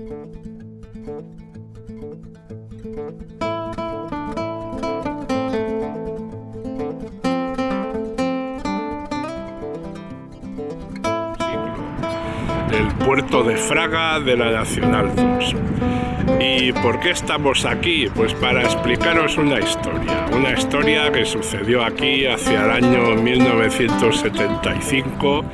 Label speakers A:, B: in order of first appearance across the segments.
A: Del puerto de Fraga de la Nacional 2. ¿Y por qué estamos aquí? Pues para explicaros una historia que sucedió aquí hacia el año 1975.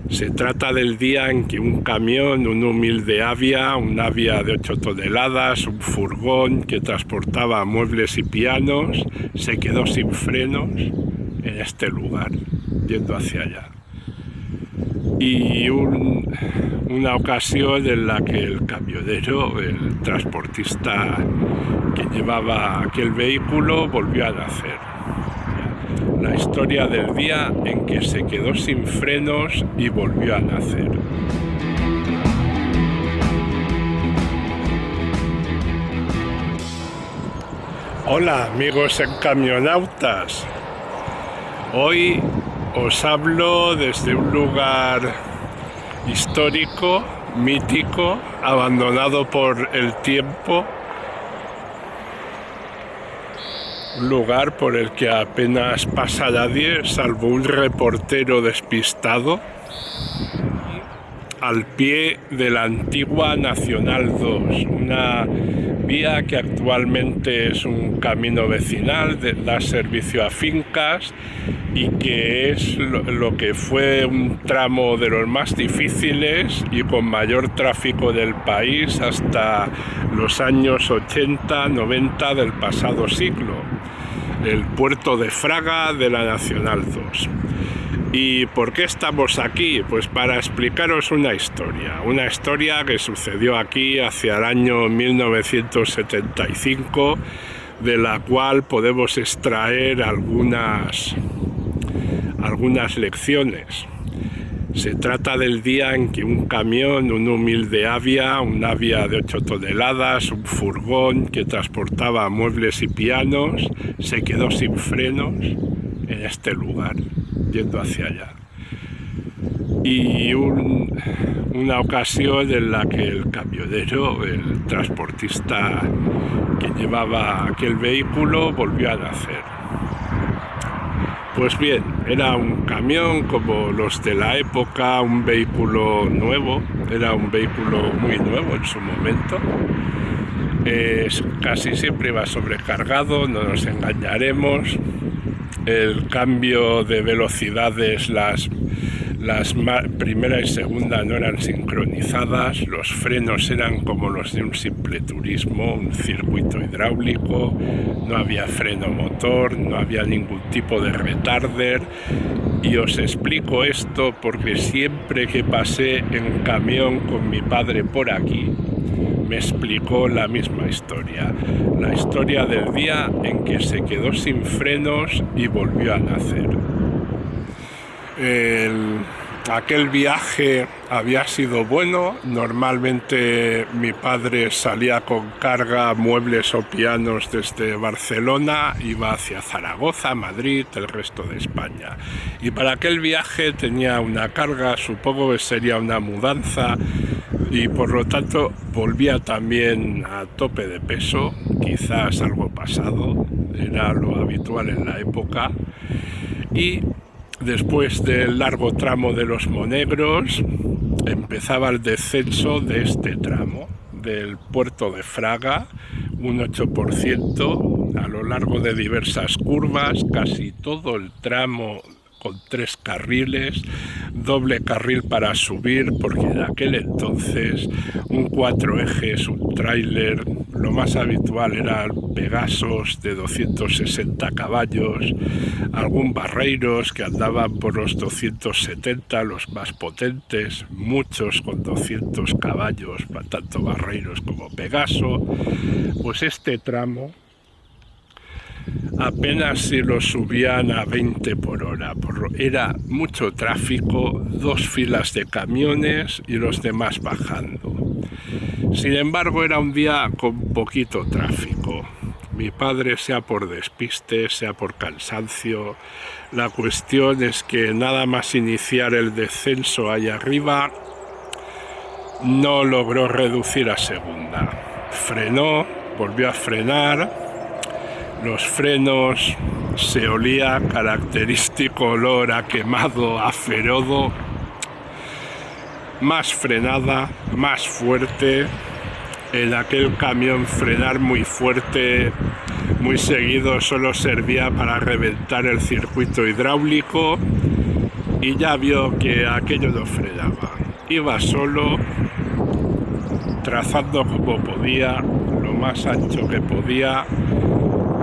A: Se trata del día en que un camión, un humilde Avia, un Avia de 8 toneladas, un furgón que transportaba muebles y pianos, se quedó sin frenos en este lugar, yendo hacia allá. Y una ocasión en la que el camionero, el transportista que llevaba aquel vehículo, volvió a nacer. La historia del día en que se quedó sin frenos y volvió a nacer. Hola amigos encamionautas, hoy os hablo desde un lugar histórico, mítico, abandonado por el tiempo, un lugar por el que apenas pasa nadie, salvo un reportero despistado, al pie de la antigua Nacional 2, una vía que actualmente es un camino vecinal, da servicio a fincas y que es lo que fue un tramo de los más difíciles y con mayor tráfico del país hasta los años 80-90 del pasado siglo, el puerto de Fraga de la Nacional 2. ¿Y por qué estamos aquí? Pues para explicaros una historia que sucedió aquí hacia el año 1975, de la cual podemos extraer algunas lecciones. Se trata del día en que un camión, un humilde Avia, un Avia de 8 toneladas, un furgón que transportaba muebles y pianos, se quedó sin frenos en este lugar, yendo hacia allá. Y una ocasión en la que el camionero, el transportista que llevaba aquel vehículo, volvió a nacer. Pues bien, era un camión como los de la época, un vehículo nuevo, era un vehículo muy nuevo en su momento. Casi siempre iba sobrecargado, no nos engañaremos. El cambio de velocidades, las primera y segunda no eran sincronizadas, los frenos eran como los de un simple turismo, un circuito hidráulico, no había freno motor, no había ningún tipo de retarder. Y os explico esto porque siempre que pasé en camión con mi padre por aquí, me explicó la misma historia, la historia del día en que se quedó sin frenos y volvió a nacer. Aquel viaje había sido bueno, normalmente mi padre salía con carga, muebles o pianos desde Barcelona, iba hacia Zaragoza, Madrid, el resto de España. Y para aquel viaje tenía una carga, supongo que sería una mudanza, y por lo tanto volvía también a tope de peso, quizás algo pasado, era lo habitual en la época. Y después del largo tramo de los Monegros empezaba el descenso de este tramo del puerto de Fraga, un 8% a lo largo de diversas curvas, casi todo el tramo con 3 carriles, doble carril para subir, porque en aquel entonces un 4 ejes, un tráiler, lo más habitual eran Pegasos de 260 caballos, algún Barreiros que andaban por los 270, los más potentes, muchos con 200 caballos, tanto Barreiros como Pegaso. Pues este tramo apenas si lo subían a 20 por hora, era mucho tráfico, 2 filas de camiones y los demás bajando. Sin embargo, era un día con poquito tráfico. Mi padre, sea por despiste, sea por cansancio, la cuestión es que nada más iniciar el descenso allá arriba, no logró reducir a segunda. Frenó, volvió a frenar, los frenos se olía característico olor a quemado, a ferodo, más frenada, más fuerte. En aquel camión frenar muy fuerte, muy seguido, solo servía para reventar el circuito hidráulico y ya vio que aquello no frenaba. Iba solo, trazando como podía, lo más ancho que podía.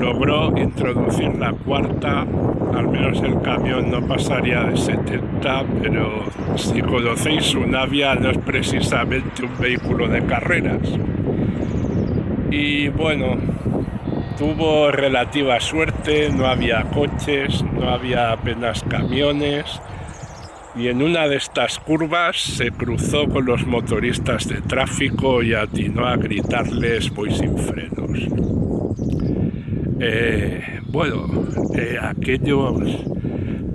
A: Logró introducir la cuarta, al menos el camión no pasaría de 70, pero si conocéis un Avia no es precisamente un vehículo de carreras. Y bueno, tuvo relativa suerte, no había coches, no había apenas camiones, y en una de estas curvas se cruzó con los motoristas de tráfico y atinó a gritarles: voy sin frenos.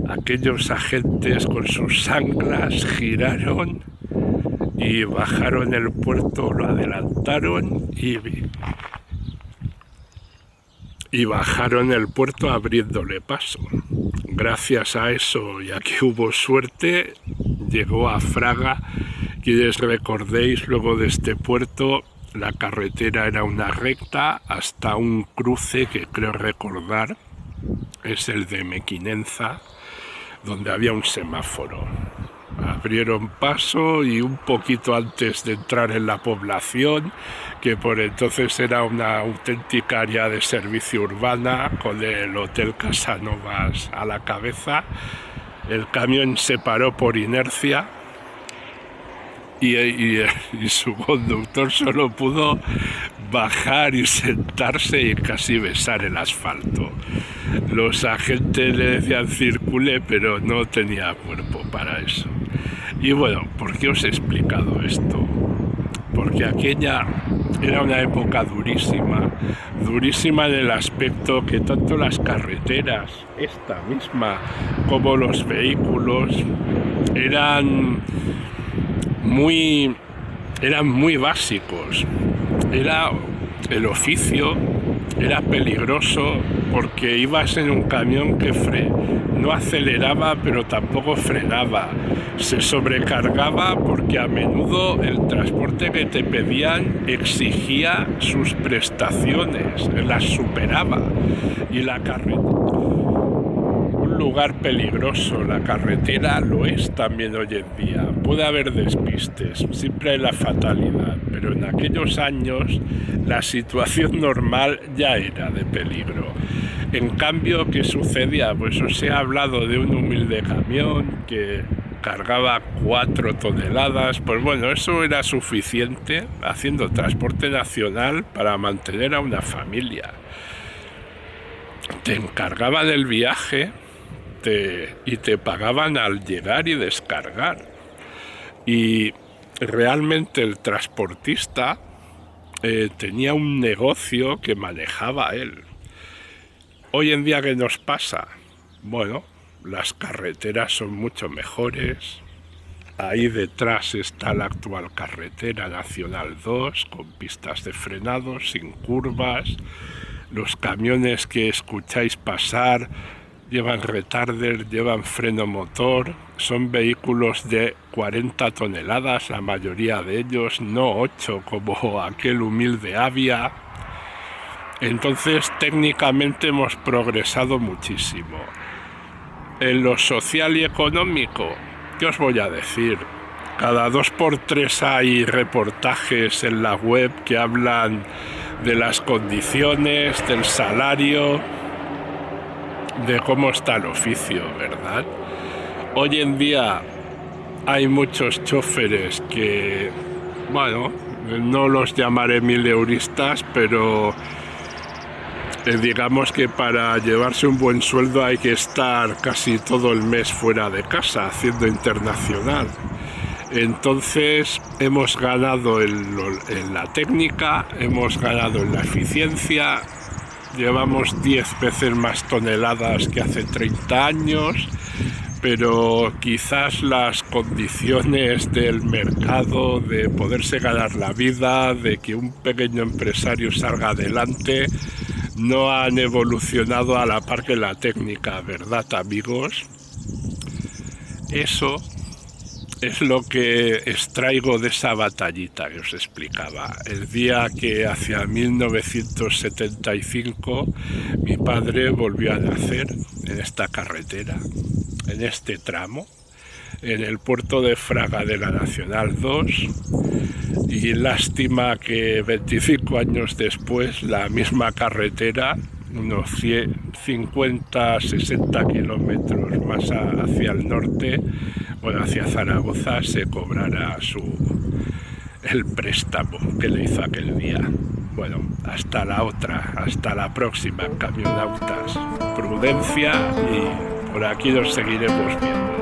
A: Aquellos agentes con sus anclas giraron y bajaron el puerto, lo adelantaron y bajaron el puerto abriéndole paso. Gracias a eso y a que hubo suerte, llegó a Fraga. Quienes recordéis, luego de este puerto, la carretera era una recta hasta un cruce que creo recordar es el de Mequinenza, donde había un semáforo. Abrieron paso y un poquito antes de entrar en la población, que por entonces era una auténtica área de servicio urbana con el Hotel Casanovas a la cabeza, el camión se paró por inercia y su conductor solo pudo bajar y sentarse y casi besar el asfalto. Los agentes le decían circule, pero no tenía cuerpo para eso. Y bueno, ¿por qué os he explicado esto? Porque aquella era una época durísima en el aspecto que tanto las carreteras, esta misma, como los vehículos, eran muy básicos. El oficio era peligroso porque ibas en un camión que no aceleraba pero tampoco frenaba, se sobrecargaba porque a menudo el transporte que te pedían exigía sus prestaciones, las superaba, y la carretera, un lugar peligroso, la carretera lo es también hoy en día. Puede haber despistes, siempre hay la fatalidad, pero en aquellos años la situación normal ya era de peligro. En cambio, ¿qué sucedía? Pues os he hablado de un humilde camión que cargaba 4 toneladas, pues bueno, eso era suficiente haciendo transporte nacional para mantener a una familia. Te encargaban el viaje y te pagaban al llegar y descargar. Y realmente el transportista tenía un negocio que manejaba él. Hoy en día, ¿qué nos pasa? Bueno, las carreteras son mucho mejores. Ahí detrás está la actual carretera Nacional 2, con pistas de frenado, sin curvas. Los camiones que escucháis pasar llevan retarder, llevan freno motor, son vehículos de 40 toneladas, la mayoría de ellos, no 8 como aquel humilde Avia. Entonces, técnicamente hemos progresado muchísimo. En lo social y económico, ¿qué os voy a decir? Cada 2 por 3 hay reportajes en la web que hablan de las condiciones, del salario, de cómo está el oficio, ¿verdad? Hoy en día hay muchos choferes que, bueno, no los llamaré mileuristas, pero digamos que para llevarse un buen sueldo hay que estar casi todo el mes fuera de casa, haciendo internacional. Entonces hemos ganado en la técnica, hemos ganado en la eficiencia, llevamos 10 veces más toneladas que hace 30 años, pero quizás las condiciones del mercado, de poderse ganar la vida, de que un pequeño empresario salga adelante, no han evolucionado a la par que la técnica, ¿verdad, amigos? Eso es lo que extraigo de esa batallita que os explicaba. El día que hacia 1975 mi padre volvió a nacer en esta carretera, en este tramo, en el puerto de Fraga de la Nacional 2, y lástima que 25 años después la misma carretera, unos 50-60 kilómetros más hacia el norte, bueno, hacia Zaragoza, se cobrará el préstamo que le hizo aquel día. Bueno, hasta la otra, hasta la próxima, camionautas. Prudencia, y por aquí nos seguiremos viendo.